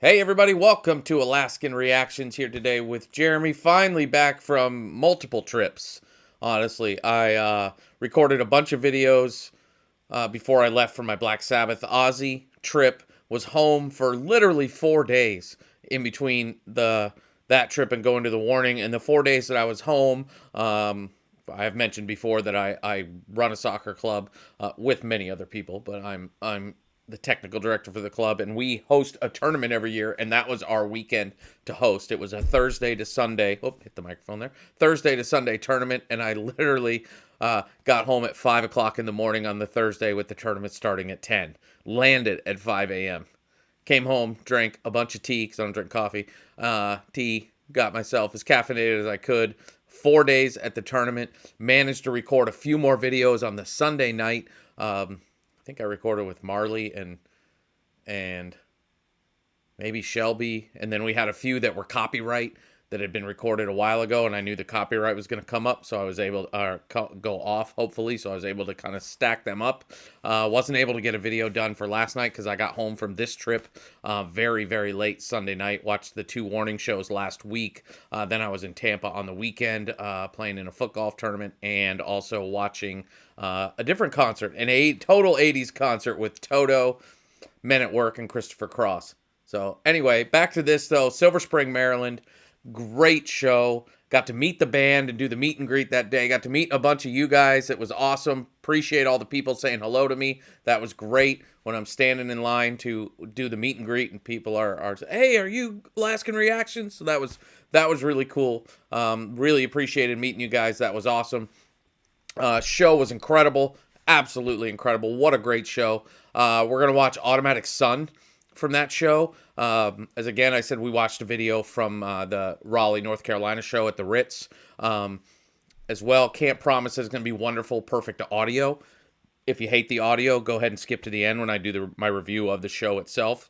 Hey everybody, welcome to Alaskan Reactions here today with Jeremy, finally back from multiple trips. Honestly, I recorded a bunch of videos before I left for my Black Sabbath Aussie trip, was home for literally 4 days in between that trip and going to the warning, and the 4 days that I was home, I have mentioned before that I run a soccer club with many other people, but I'm the technical director for the club, and we host a tournament every year, and that was our weekend to host. It was a Thursday to Sunday. Oh, hit the microphone there. Thursday to Sunday tournament, and I literally got home at 5 o'clock in the morning on the Thursday with the tournament starting at 10. Landed at 5 a.m. Came home, drank a bunch of tea because I don't drink coffee. Tea, got myself as caffeinated as I could. 4 days at the tournament. Managed to record a few more videos on the Sunday night. I think I recorded with Marley and maybe Shelby, and then we had a few that were copyright that had been recorded a while ago, and I knew the copyright was going to come up, so I was able to go off, hopefully, so I was able to kind of stack them up. Wasn't able to get a video done for last night because I got home from this trip very, very late Sunday night. Watched the 2 warning shows last week. Then I was in Tampa on the weekend playing in a foot golf tournament and also watching a different concert, total 80s concert with Toto, Men at Work, and Christopher Cross. So anyway, back to this though. Silver Spring, Maryland. Great show. Got to meet the band and do the meet and greet that day. Got to meet a bunch of you guys. It was awesome. Appreciate all the people saying hello to me. That was great when I'm standing in line to do the meet and greet and people are hey, are you Alaskan Reactions? So that was really cool. Really appreciated meeting you guys. That was awesome. Show was incredible. Absolutely incredible. What a great show. We're going to watch Automatic Sun from that show. As again, I said, we watched a video from the Raleigh, North Carolina show at the Ritz as well. Can't promise it's going to be wonderful, perfect audio. If you hate the audio, go ahead and skip to the end when I do my review of the show itself.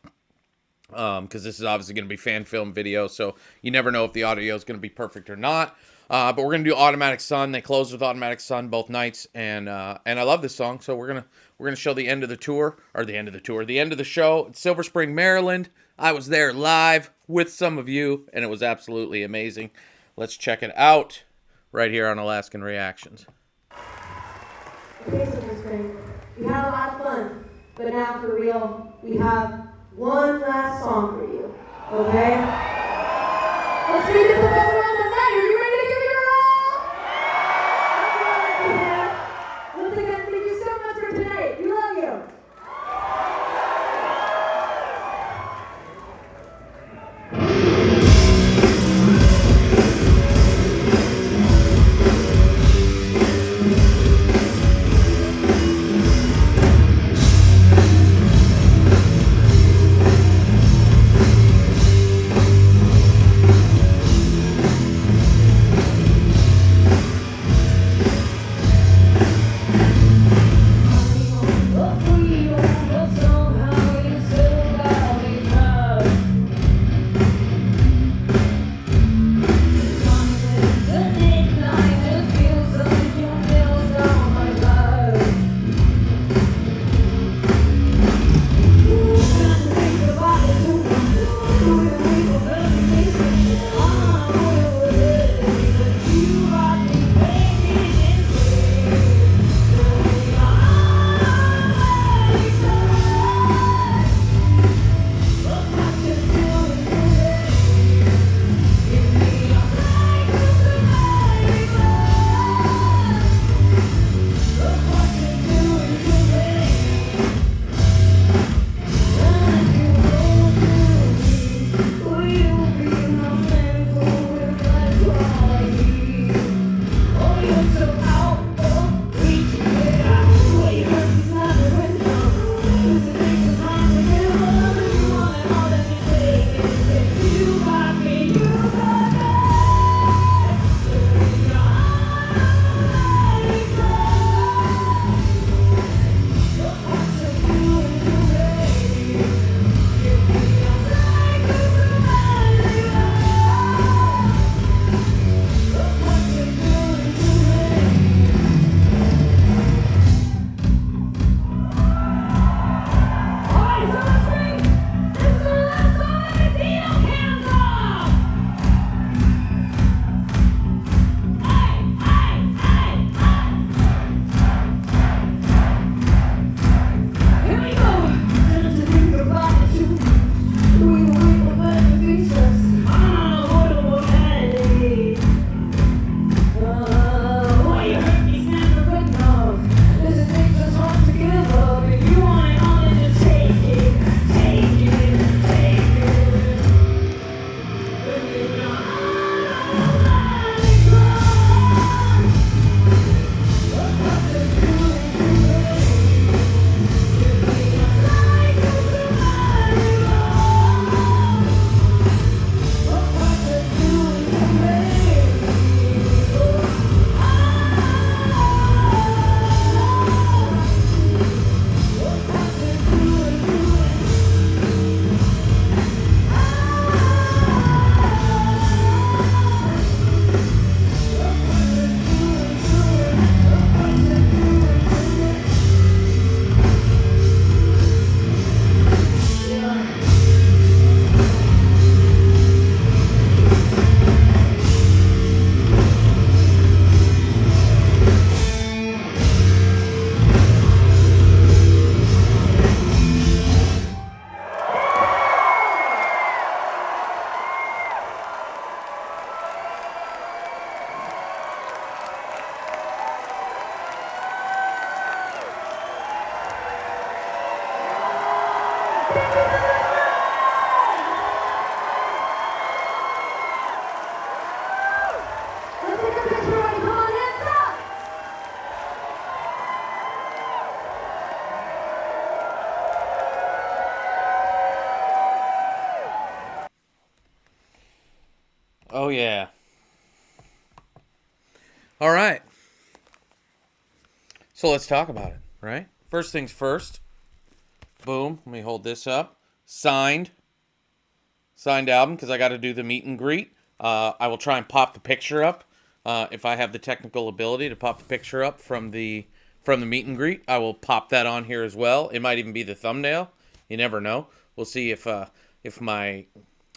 Because this is obviously going to be fan film video, so you never know if the audio is going to be perfect or not. But we're going to do Automatic Sun. They closed with Automatic Sun both nights, and I love this song, so we're gonna show the end of the tour, or the end of the show at Silver Spring, Maryland. I was there live with some of you, and it was absolutely amazing. Let's check it out right here on Alaskan Reactions. Okay, Silver Spring, we had a lot of fun, but now for real, we have one last song for you, okay? Let's make it the best round of the night. Are you ready to give it your all? Yeah. Once again, thank you so much for tonight. We love you. Oh, yeah. All right. So let's talk about it, right? First things first. Boom. Let me hold this up. Signed album because I got to do the meet and greet. I will try and pop the picture up if I have the technical ability to pop the picture up from the meet and greet. I will pop that on here as well. It might even be the thumbnail. You never know. We'll see if my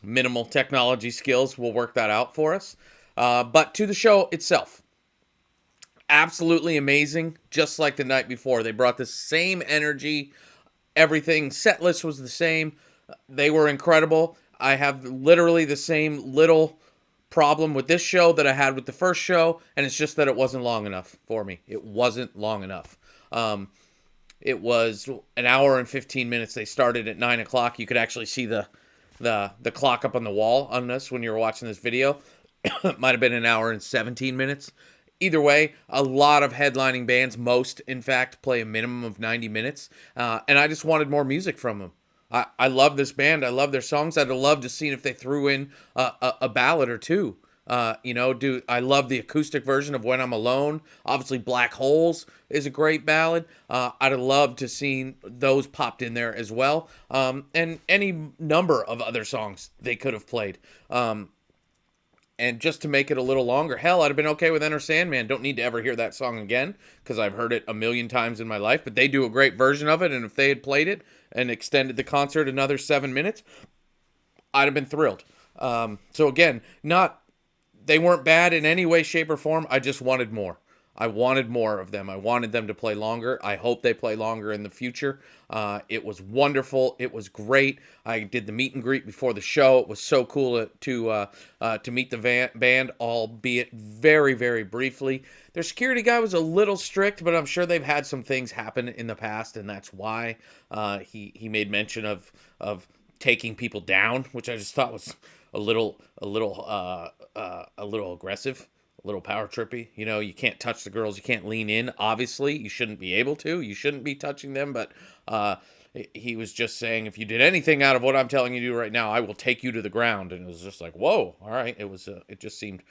minimal technology skills will work that out for us. But to the show itself, absolutely amazing. Just like the night before, they brought the same energy. Everything set list was the same. They were incredible. I have literally the same little problem with this show that I had with the first show, and it's just that it wasn't long enough for me. It wasn't long enough. It was an hour and 15 minutes. They started at 9 o'clock. You could actually see the clock up on the wall on this when you were watching this video. It might have been an hour and 17 minutes. Either way, a lot of headlining bands, most in fact, play a minimum of 90 minutes. And I just wanted more music from them. I love this band. I love their songs. I'd have loved to see if they threw in a ballad or two. I love the acoustic version of When I'm Alone. Obviously, Black Holes is a great ballad. I'd have loved to see those popped in there as well. And any number of other songs they could have played. And just to make it a little longer, hell, I'd have been okay with Enter Sandman. Don't need to ever hear that song again because I've heard it a million times in my life. But they do a great version of it, and if they had played it and extended the concert another 7 minutes, I'd have been thrilled. So again, they weren't bad in any way, shape, or form. I just wanted more. I wanted more of them. I wanted them to play longer. I hope they play longer in the future. It was wonderful. It was great. I did the meet and greet before the show. It was so cool to meet the band, albeit very, very briefly. Their security guy was a little strict, but I'm sure they've had some things happen in the past, and that's why he made mention of taking people down, which I just thought was a little aggressive. A little power trippy. You know, you can't touch the girls. You can't lean in. Obviously, you shouldn't be able to. You shouldn't be touching them. But he was just saying, if you did anything out of what I'm telling you to do right now, I will take you to the ground. And it was just like, whoa, all right. It just seemed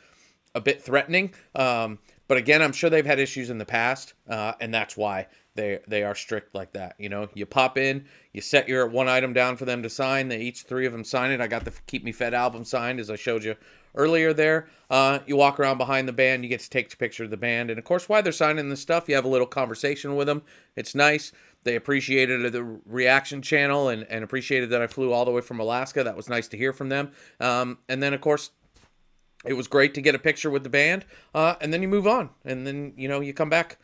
a bit threatening. But again, I'm sure they've had issues in the past, and that's why they are strict like that. You know, you pop in, you set your one item down for them to sign. Each three of them sign it. I got the Keep Me Fed album signed, as I showed you earlier there. You walk around behind the band, you get to take a picture of the band, and of course, while they're signing this stuff, you have a little conversation with them. It's nice. They appreciated the reaction channel and appreciated that I flew all the way from Alaska. That was nice to hear from them. And then, of course, it was great to get a picture with the band, and then you move on, and then you come back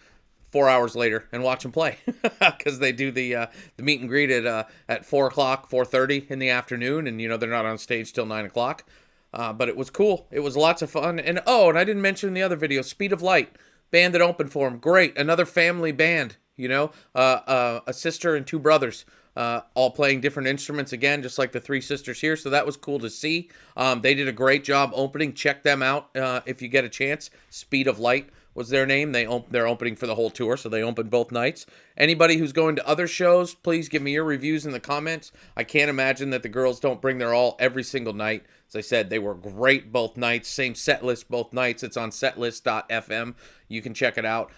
4 hours later and watch them play because they do the meet and greet at 4 o'clock, 4:30 in the afternoon, and they're not on stage till 9 o'clock. But it was cool. It was lots of fun, and I didn't mention in the other video, Speed of Light band that opened for them. Great, another family band. A sister and two brothers. All playing different instruments again, just like the three sisters here. So that was cool to see. They did a great job opening. Check them out if you get a chance. Speed of Light was their name. They're opening for the whole tour, so they opened both nights. Anybody who's going to other shows, please give me your reviews in the comments. I can't imagine that the girls don't bring their all every single night. As I said, they were great both nights. Same set list both nights. It's on setlist.fm. You can check it out.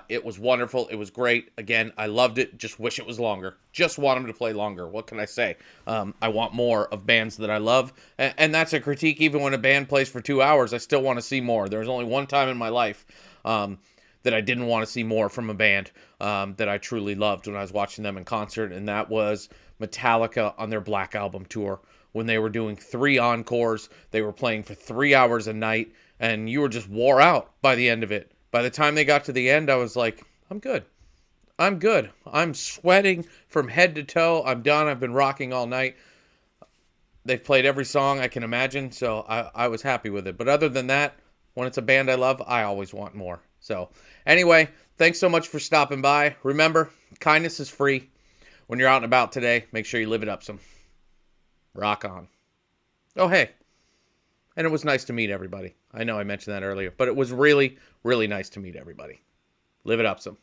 It was wonderful. It was great. Again, I loved it. Just wish it was longer. Just want them to play longer. What can I say? I want more of bands that I love. And that's a critique. Even when a band plays for 2 hours, I still want to see more. There was only one time in my life that I didn't want to see more from a band that I truly loved when I was watching them in concert, and that was Metallica on their Black Album tour. When they were doing 3 encores, they were playing for 3 hours a night, and you were just wore out by the end of it. By the time they got to the end, I was like, I'm good. I'm sweating from head to toe. I'm done. I've been rocking all night. They've played every song I can imagine, so I was happy with it. But other than that, when it's a band I love, I always want more. So anyway, thanks so much for stopping by. Remember, kindness is free. When you're out and about today, make sure you live it up some. Rock on. Oh, hey. And it was nice to meet everybody. I know I mentioned that earlier, but it was really, really nice to meet everybody. Live it up some.